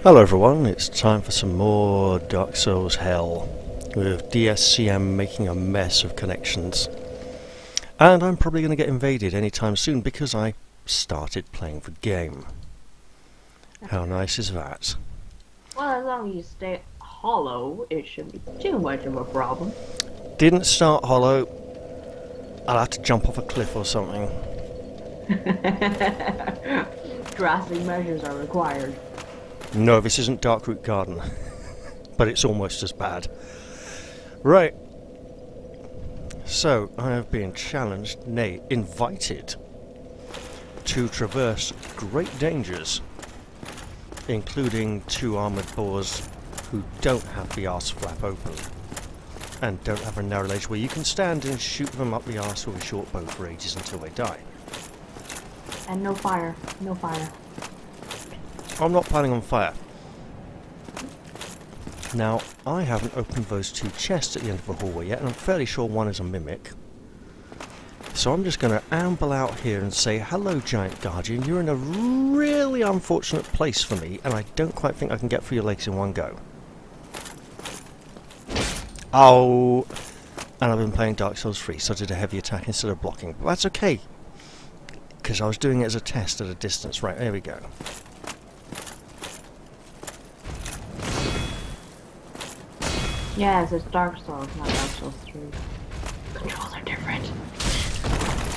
Hello everyone, it's time for some more Dark Souls Hell, with DSCM making a mess of connections. And I'm probably going to get invaded anytime soon because I started playing the game. How nice is that? Well, as long as you stay hollow, it shouldn't be too much of a problem. Didn't start hollow. I'll have to jump off a cliff or something. Drastic measures are required. No, this isn't Darkroot Garden, but it's almost as bad. Right. So, I have been challenged, nay, invited, to traverse great dangers, including 2 armoured boars who don't have the arse flap open, and don't have a narrow ledge where you can stand and shoot them up the arse with a short bow for ages until they die. And no fire. No fire. I'm not planning on fire. Now, I haven't opened those 2 chests at the end of the hallway yet, and I'm fairly sure one is a mimic. So I'm just going to amble out here and say, hello, Giant Guardian, you're in a really unfortunate place for me, and I don't quite think I can get through your legs in one go. Oh! And I've been playing Dark Souls 3, so I did a heavy attack instead of blocking. But that's okay, because I was doing it as a test at a distance. Right, there we go. Yes, it's Dark Souls, not Dark Souls 3. Controls are different.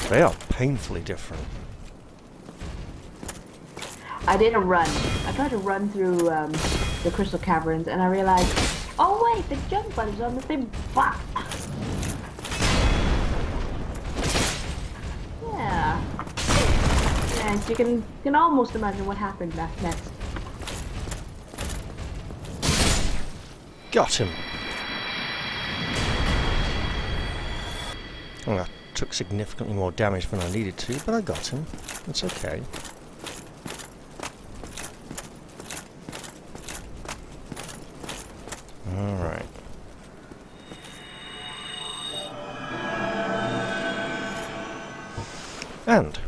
They are painfully different. I did a run. I tried to run through the Crystal Caverns, and I realized, oh wait, the jump button's on the same spot. Yeah. Yes, you can almost imagine what happened next. Got him. Oh, I took significantly more damage than I needed to, but I got him. It's okay. Alright. And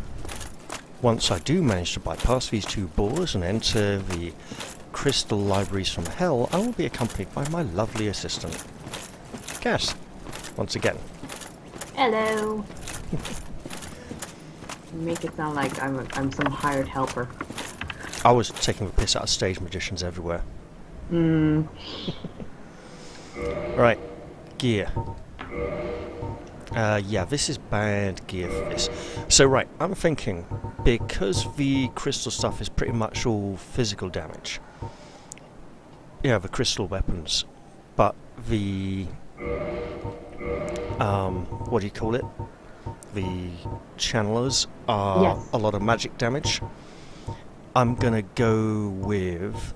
once I do manage to bypass these 2 boars and enter the crystal libraries from hell, I will be accompanied by my lovely assistant, Cass, once again. Hello. Make it sound like I'm some hired helper. I was taking the piss out of stage magicians everywhere. Right, gear. Yeah, this is bad gear for this. So right, I'm thinking, because the crystal stuff is pretty much all physical damage. Yeah, the crystal weapons, but the what do you call it? The channelers are a lot of magic damage. I'm gonna go with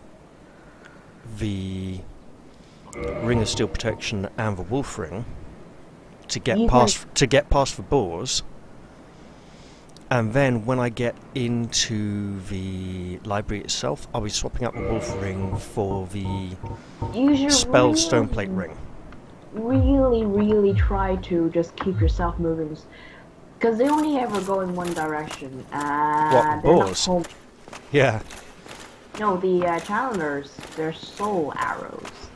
the Ring of Steel Protection and the Wolf Ring to get past the boars, and then when I get into the library itself, I'll be swapping out the Wolf Ring for the Spell Stoneplate Ring. Really try to just keep yourself moving, because they only ever go in one direction. What, the boars? Yeah. No, the challengers, they're soul arrows.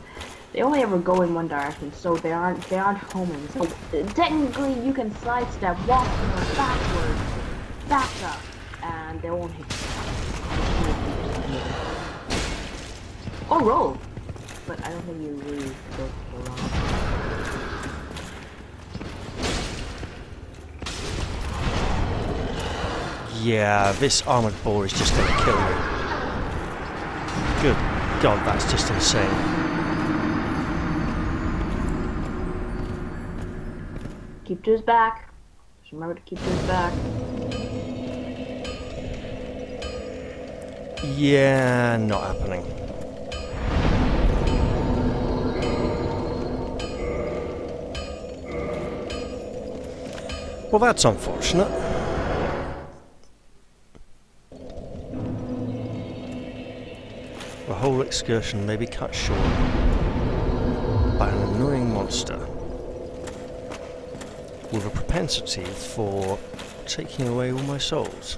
They only ever go in one direction, so they aren't homing. So technically, you can sidestep, walk backwards, back up, and they won't hit you. Or roll, but I don't think you really go wrong. Yeah, this Armoured Boar is just gonna kill you. Good God, that's just insane. Keep to his back. Just remember to keep to his back. Yeah, not happening. Well, that's unfortunate. The whole excursion may be cut short by an annoying monster with a propensity for taking away all my souls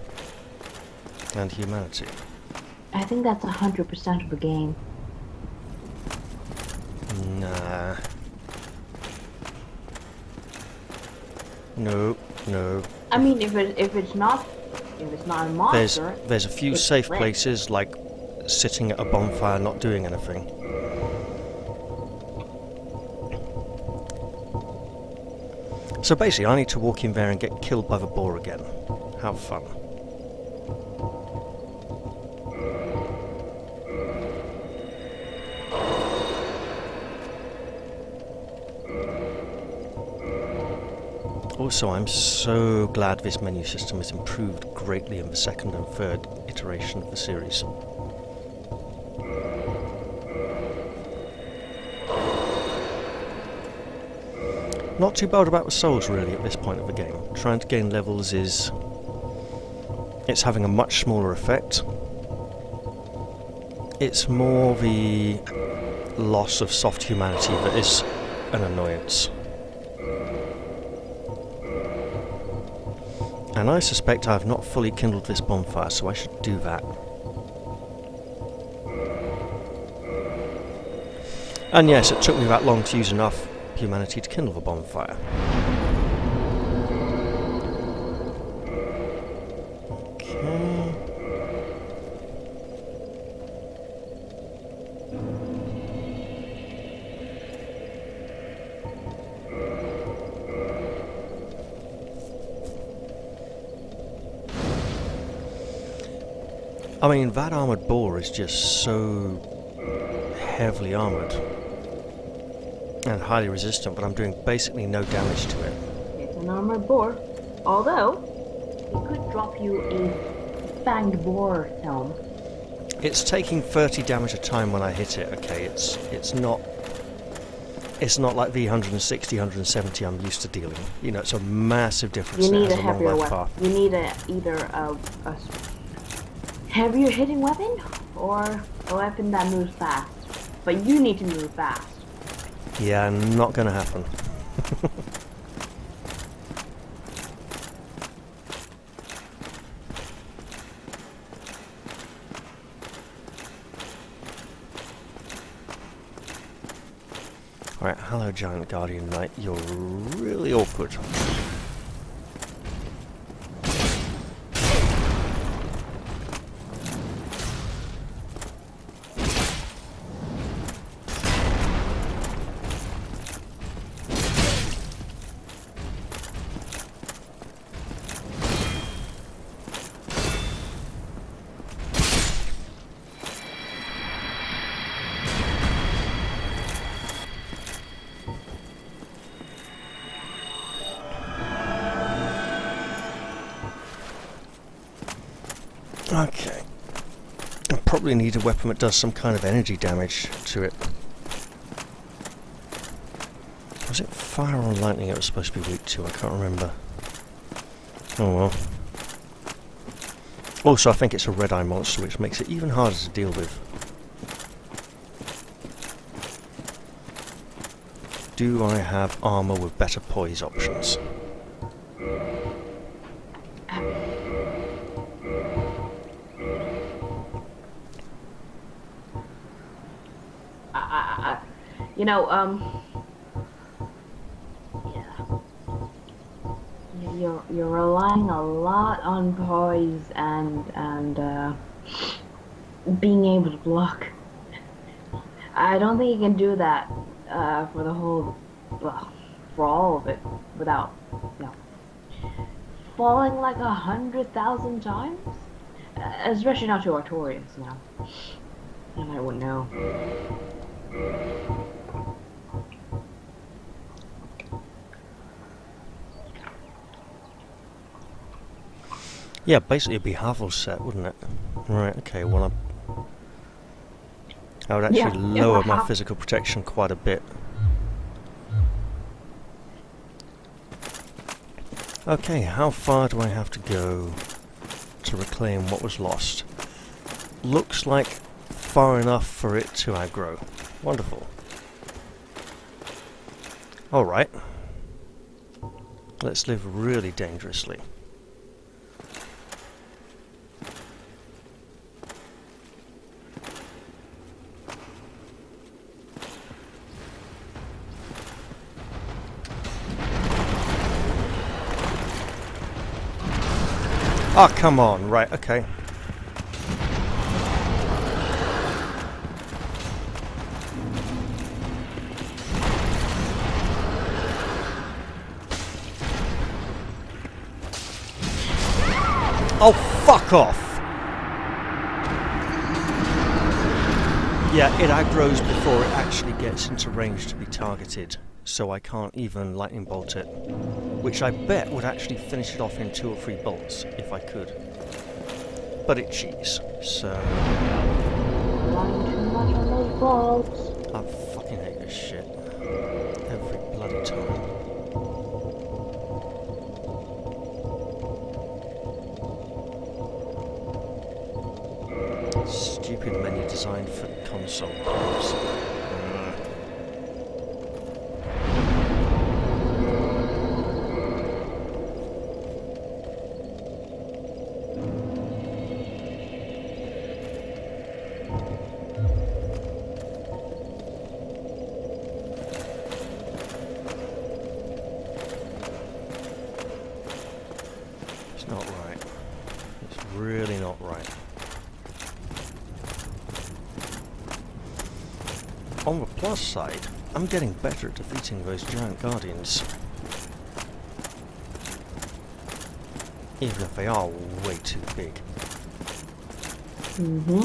and humanity. I think that's 100% of the game. Nah. No, no. I mean, if it's not a monster, There's a few it's safe lit. places, like sitting at a bonfire not doing anything. So basically, I need to walk in there and get killed by the boar again. Have fun. Also, I'm so glad this menu system has improved greatly in the second and third iteration of the series. Not too bad about the souls really at this point of the game. Trying to gain levels it's having a much smaller effect. It's more the loss of soft humanity that is an annoyance. And I suspect I have not fully kindled this bonfire, so I should do that. And yes, it took me that long to use enough humanity to kindle the bonfire. Okay. I mean, that armoured boar is just so heavily armoured and highly resistant, but I'm doing basically no damage to it. It's an armored boar. Although, it could drop you a fanged boar helm. It's taking 30 damage a time when I hit it, okay? It's not like the 160, 170 I'm used to dealing. You know, it's a massive difference. You need a a heavier long weapon. path. You need either a heavier hitting weapon or a weapon that moves fast. But you need to move fast. Yeah, not gonna happen. Alright, hello Giant Guardian Knight, you're really awkward. Okay. I probably need a weapon that does some kind of energy damage to it. Was it fire or lightning it was supposed to be weak to? I can't remember. Oh well. Also, I think it's a red-eye monster, which makes it even harder to deal with. Do I have armor with better poise options? You know, yeah. You're relying a lot on poise and being able to block. I don't think you can do that for the whole, well, for all of it without, you know, falling like 100,000 times. Especially not to Artorias now. And I wouldn't know. Yeah, basically it'd be Havel's set, wouldn't it? Right, okay, well I would actually lower my physical protection quite a bit. Okay, how far do I have to go to reclaim what was lost? Looks like far enough for it to aggro. Wonderful. Alright. Let's live really dangerously. Oh, come on. Right, okay. Oh, fuck off! Yeah, it aggroes before it actually gets into range to be targeted, so I can't even lightning bolt it. Which I bet would actually finish it off in 2 or 3 bolts, if I could. But it cheats, so... Relying too much on those bolts. I fucking hate this shit. Every bloody time. Stupid menu designed for console games. It's not right. It's really not right. On the plus side, I'm getting better at defeating those giant guardians. Even if they are way too big. Mm-hmm.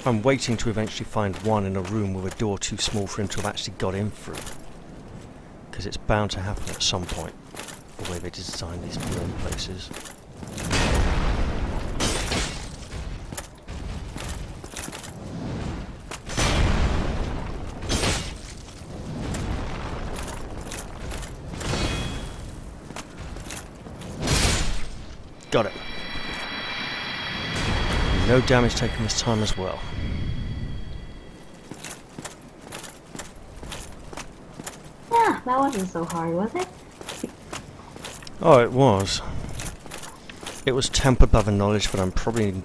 I'm waiting to eventually find one in a room with a door too small for him to have actually got in through. Because it's bound to happen at some point, the way they design these blown places. Got it. No damage taken this time as well. Yeah, that wasn't so hard, was it? Oh, it was. It was tempered by the knowledge that I'm probably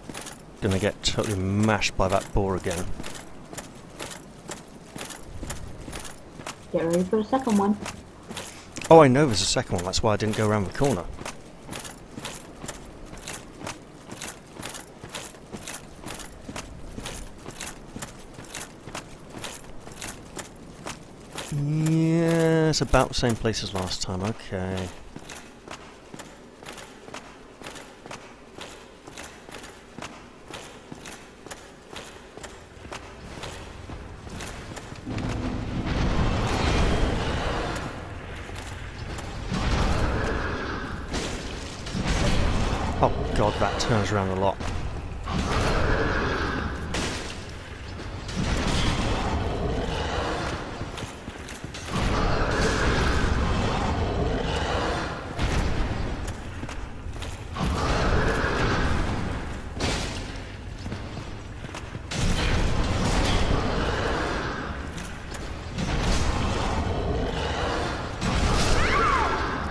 going to get totally mashed by that boar again. Get ready for the second one. Oh, I know there's a second one. That's why I didn't go around the corner. Yeah, it's about the same place as last time. Okay. Oh god, that turns around a lot.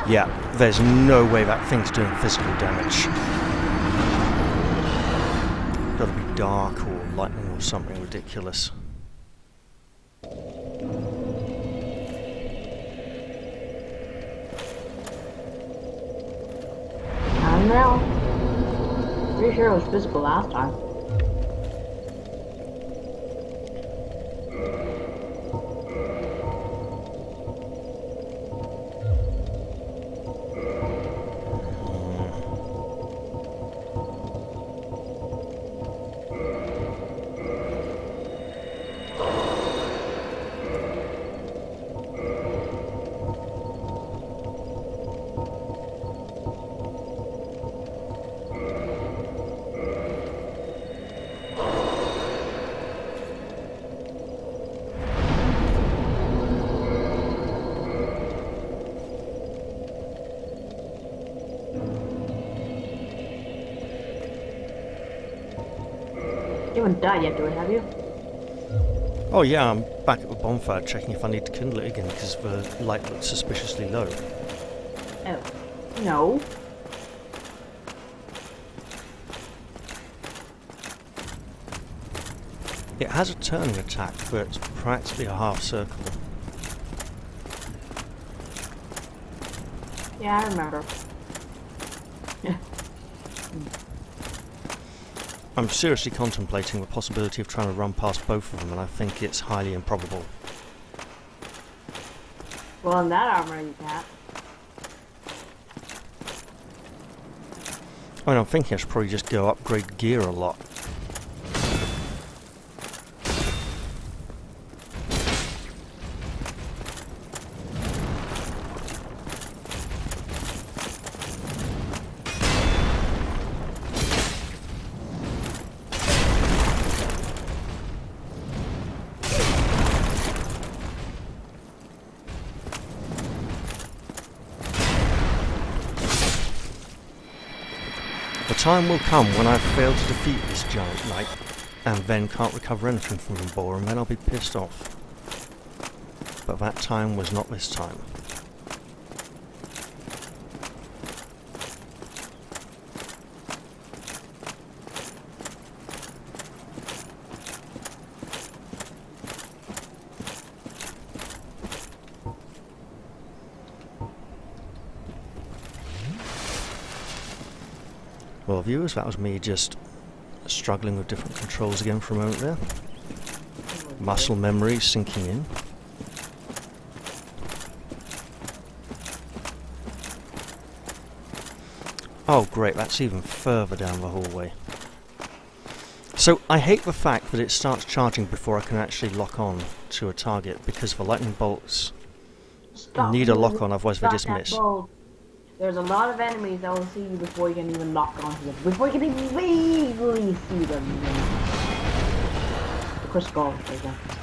Yeah, there's no way that thing's doing physical damage. Gotta be dark or lightning or something ridiculous. I don't know. Pretty sure it was physical last time. You haven't died yet, do it, have you? Oh yeah, I'm back at the bonfire checking if I need to kindle it again because the light looks suspiciously low. Oh. No. It has a turning attack, but it's practically a half circle. Yeah, I remember. I'm seriously contemplating the possibility of trying to run past both of them, and I think it's highly improbable. Well, in that armor you can't. I mean, I'm thinking I should probably just go upgrade gear a lot. The time will come when I fail to defeat this giant knight, and then can't recover anything from the boar, and then I'll be pissed off. But that time was not this time. Well, viewers, that was me just struggling with different controls again for a moment there. Muscle memory sinking in. Oh great, that's even further down the hallway. So I hate the fact that it starts charging before I can actually lock on to a target, because the lightning bolts need a lock on, otherwise they dismiss. There's a lot of enemies that will see you before you can even lock onto them. Before you can even vaguely see them. The Chris Gold, for example.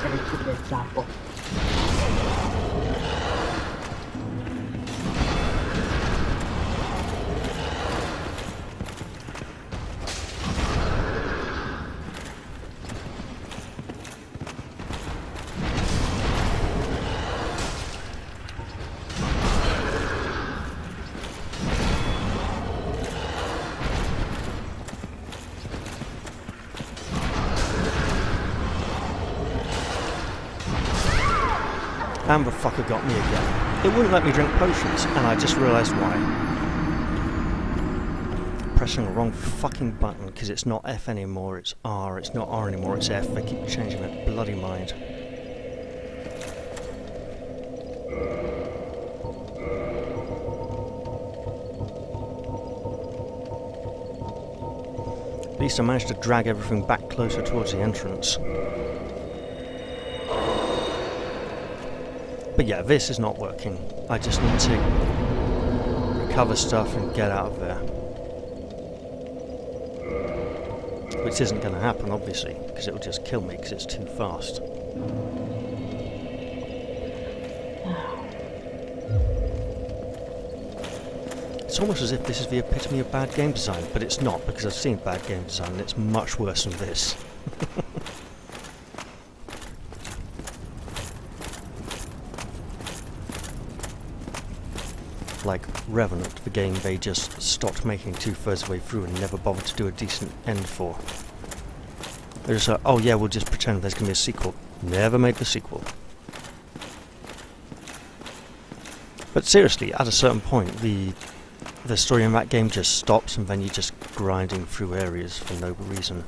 That's a good example. And the fucker got me again. It wouldn't let me drink potions, and I just realised why. Pressing the wrong fucking button, because it's not F anymore, it's R. It's not R anymore, it's F. They keep changing my bloody mind. At least I managed to drag everything back closer towards the entrance. But yeah, this is not working. I just need to recover stuff and get out of there. Which isn't going to happen, obviously, because it will just kill me because it's too fast. It's almost as if this is the epitome of bad game design, but it's not, because I've seen bad game design and it's much worse than this. Like Revenant, the game they just stopped making 2/3 of the way through and never bothered to do a decent end for. They're just like, oh yeah, we'll just pretend there's going to be a sequel. Never made the sequel. But seriously, at a certain point, the story in that game just stops, and then you're just grinding through areas for no reason.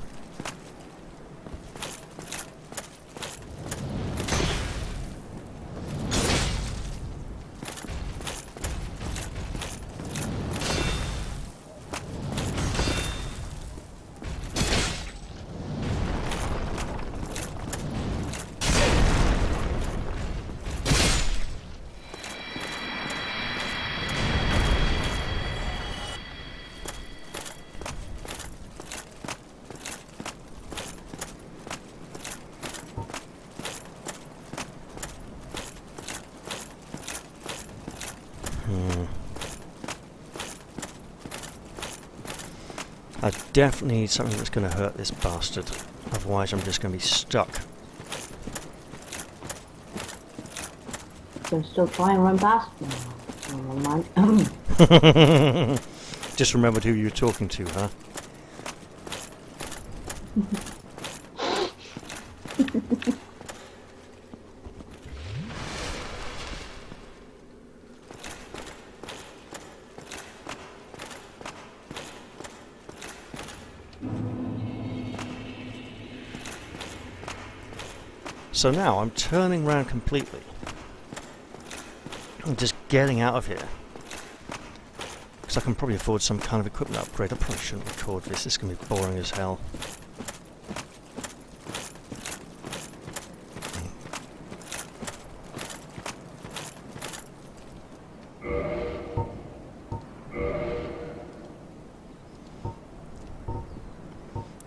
I definitely need something that's going to hurt this bastard, otherwise I'm just going to be stuck. You can still try and run past me. Never mind. Just remembered who you were talking to, huh? So now I'm turning around completely. I'm just getting out of here. Because I can probably afford some kind of equipment upgrade. I probably shouldn't record this. This is going to be boring as hell.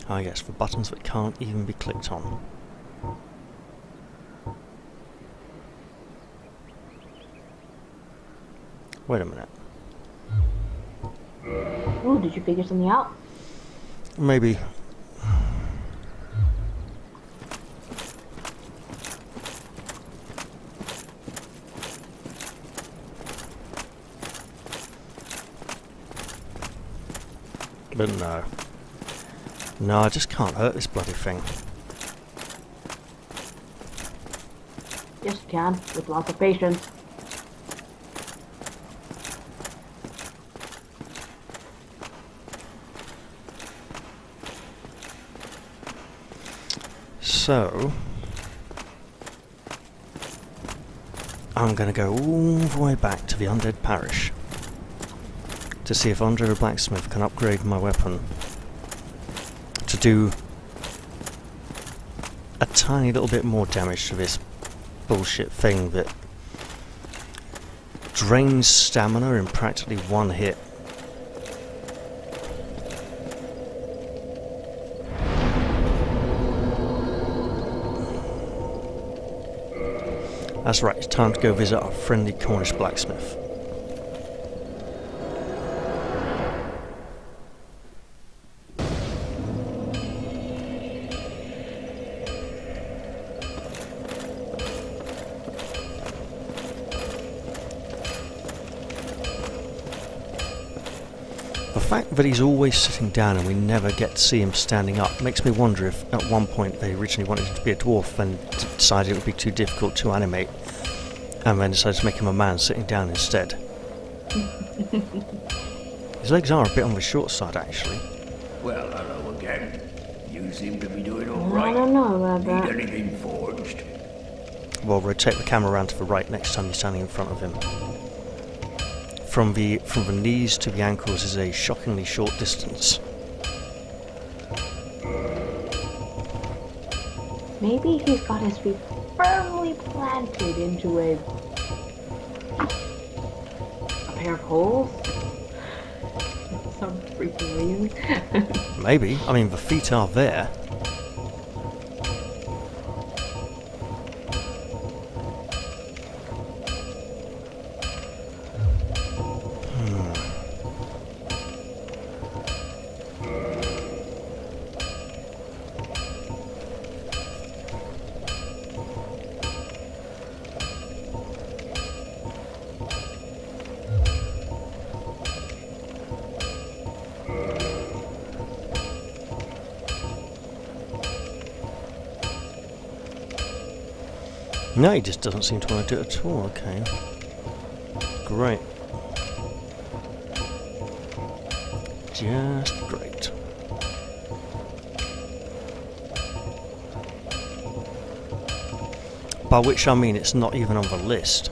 Ah yes, for buttons that can't even be clicked on. Wait a minute. Ooh, did you figure something out? Maybe. But no. No, I just can't hurt this bloody thing. Yes, you can, with lots of patience. So, I'm going to go all the way back to the Undead Parish to see if Andre the Blacksmith can upgrade my weapon to do a tiny little bit more damage to this bullshit thing that drains stamina in practically one hit. That's right, it's time to go visit our friendly Cornish blacksmith. The fact that he's always sitting down and we never get to see him standing up makes me wonder if at one point they originally wanted him to be a dwarf and decided it would be too difficult to animate and then decided to make him a man sitting down instead. His legs are a bit on the short side actually. Well, hello again. You seem to be doing all I right. don't know about Need that. anything forged? Well, rotate the camera around to the right next time you're standing in front of him. From the knees to the ankles is a shockingly short distance. Maybe he's got his feet firmly planted into a pair of holes. Some freaking reason. Maybe. I mean, the feet are there. No, he just doesn't seem to want to do it at all. Okay. Great. Just great. By which I mean it's not even on the list.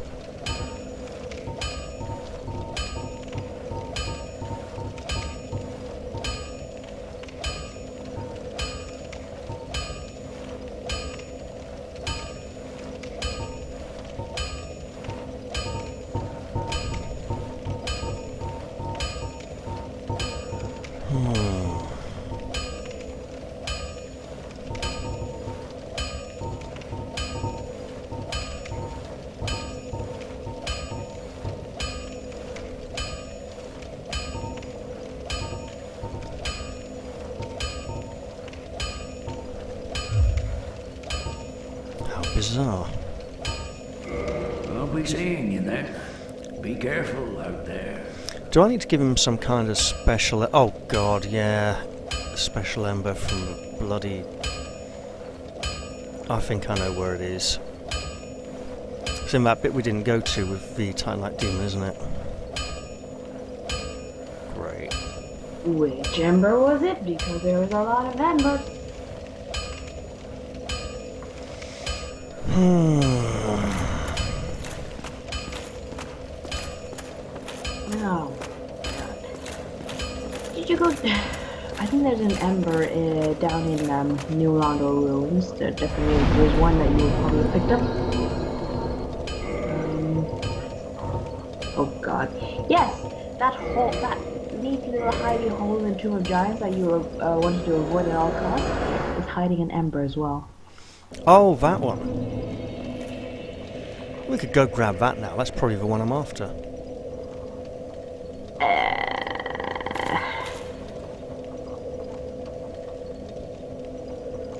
Bizarre. I'll be seeing you then. Be careful out there. Do I need to give him some kind of special... Oh god, yeah. Special ember from the bloody... I think I know where it is. It's in that bit we didn't go to with the Titanite Demon, isn't it? Great. Which ember was it? Because there was a lot of embers. No. Did you go? I think there's an ember down in New Londo ruins. There definitely there's one that you probably picked up. Oh god. Yes, that hole, that neat little hidey hole in the Tomb of Giants that you wanted to avoid at all costs is hiding an ember as well. Oh, that one. We could go grab that now. That's probably the one I'm after.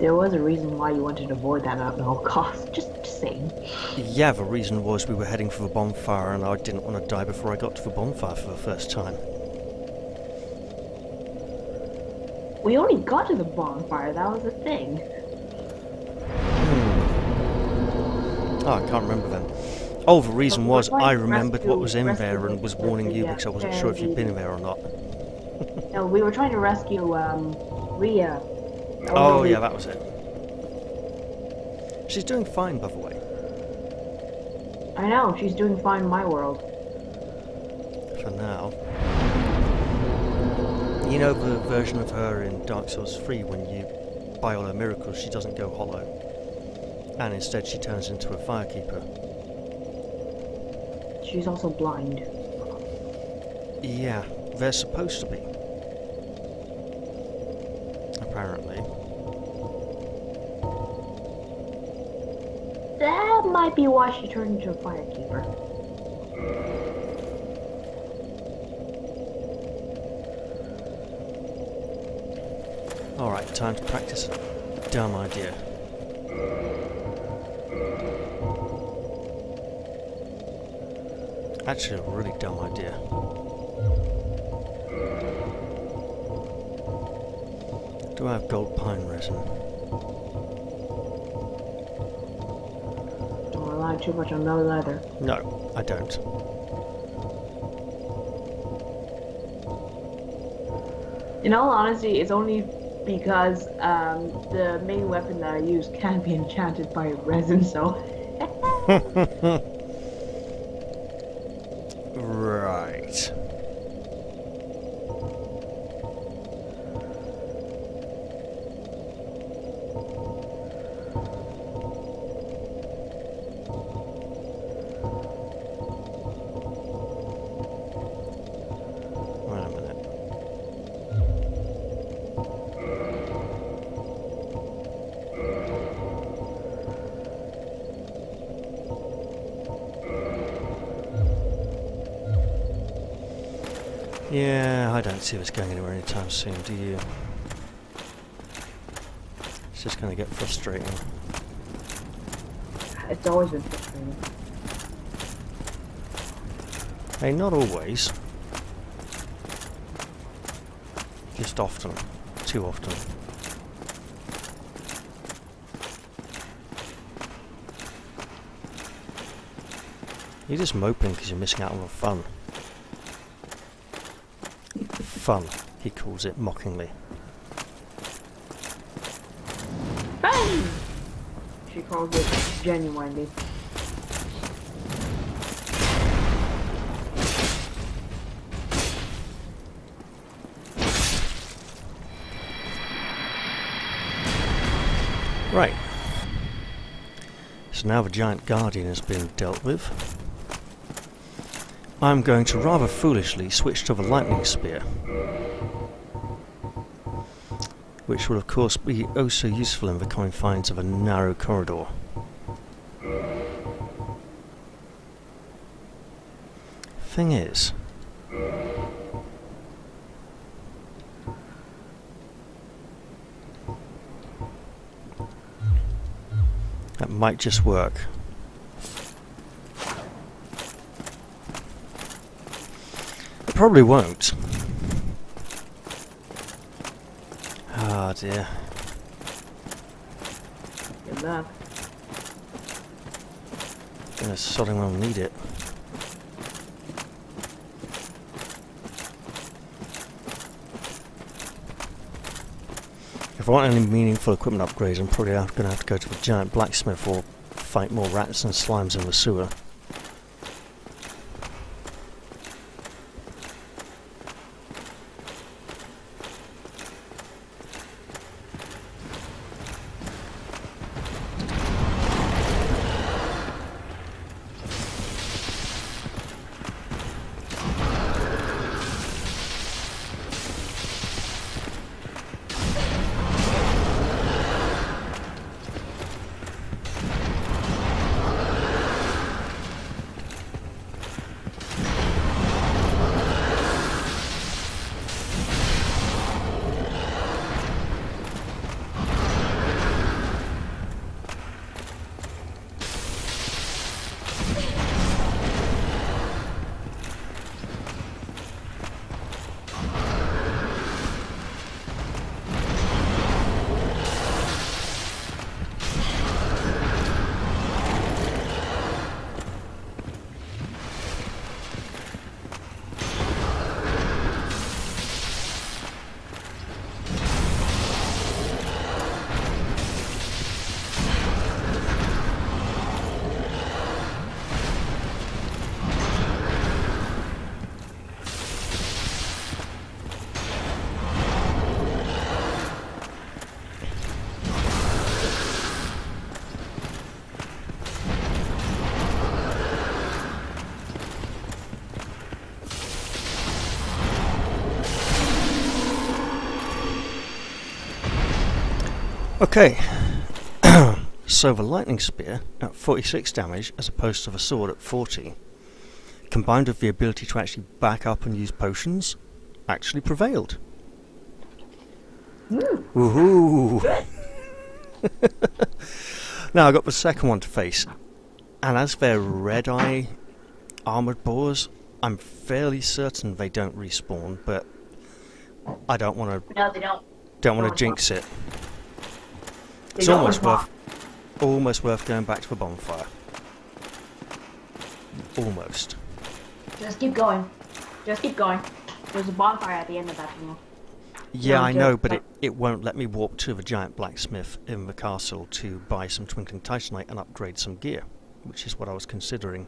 There was a reason why you wanted to avoid that at all costs. Just saying. Yeah, the reason was we were heading for the bonfire and I didn't want to die before I got to the bonfire for the first time. We only got to the bonfire, that was the thing. Oh, I can't remember then. Oh, the reason was We're I trying to remembered what was in rescue there and was warning you the, because I wasn't sure if you'd been in there or not. No, we were trying to rescue Rhea. Oh, yeah, that was it. She's doing fine, by the way. I know, she's doing fine in my world. For now. You know the version of her in Dark Souls 3 when you buy all her miracles, she doesn't go hollow. And instead she turns into a firekeeper. She's also blind. Yeah, they're supposed to be. Apparently. That might be why she turned into a firekeeper. Alright, time to practice a dumb idea. Actually, a really dumb idea. Do I have gold pine resin? Don't rely too much on those either. No, I don't. In all honesty, it's only because the main weapon that I use can't be enchanted by resin, so... Right. Wait a minute. Yeah, I don't see this going anywhere anytime soon, do you? It's just going to get frustrating. It's always been frustrating. Hey, not always. Just often. Too often. You're just moping because you're missing out on the fun. Fun, he calls it mockingly. Bang! She calls it genuinely. Right. So now the giant guardian has been dealt with. I'm going to rather foolishly switch to the lightning spear. Which will of course be oh so useful in the confines of a narrow corridor. Thing is, that might just work. It probably won't. Ah dear. Good luck. Gonna sodding well need it. If I want any meaningful equipment upgrades, I'm probably going to have to go to the giant blacksmith or fight more rats and slimes in the sewer. Okay, so the lightning spear at 46 damage as opposed to the sword at 40, combined with the ability to actually back up and use potions, actually prevailed. Woohoo! Now I got the second one to face, and as they're red-eye armoured boars, I'm fairly certain they don't respawn, but I don't want to. No, they don't. Don't want to jinx it. They It's don't almost worth going back to the bonfire. Almost. Just keep going. Just keep going. There's a bonfire at the end of that tunnel. Yeah, No, I know, just but like- it won't let me walk to the giant blacksmith in the castle to buy some twinkling titanite and upgrade some gear, which is what I was considering.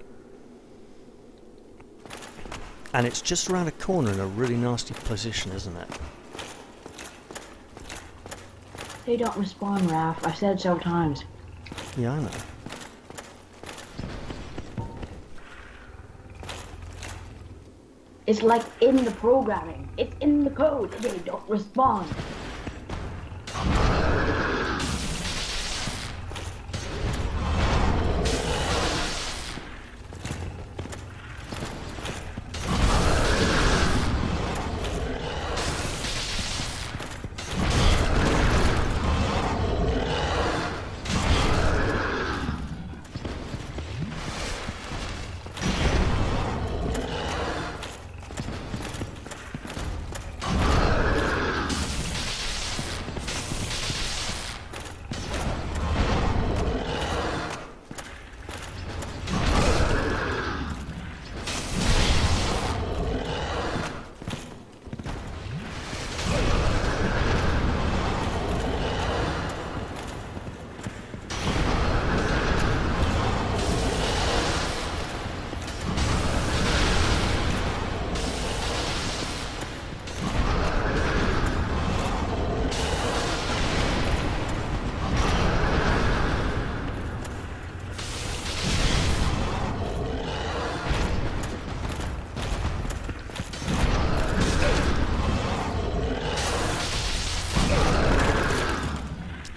And it's just around a corner in a really nasty position, isn't it? They don't respawn, Raph. I've said it several times. Yeah, I know. It's like in the programming. It's in the code. They don't respond.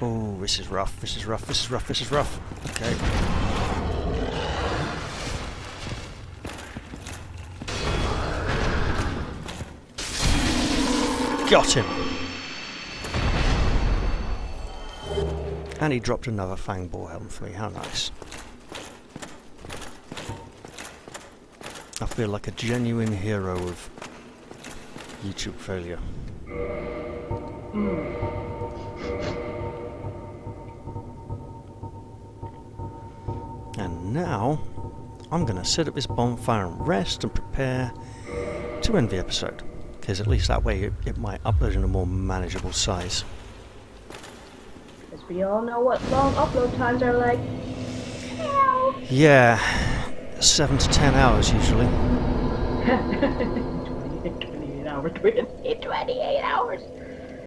Oh, this is rough, this is rough, this is rough, this is rough. Okay. Got him! And he dropped another fang boar helm for me, how nice. I feel like a genuine hero of YouTube failure. And now, I'm going to sit at this bonfire and rest and prepare to end the episode. Because at least that way it might upload in a more manageable size. Because we all know what long upload times are like. Yeah, 7 to 10 hours usually. 28 hours. 28 hours.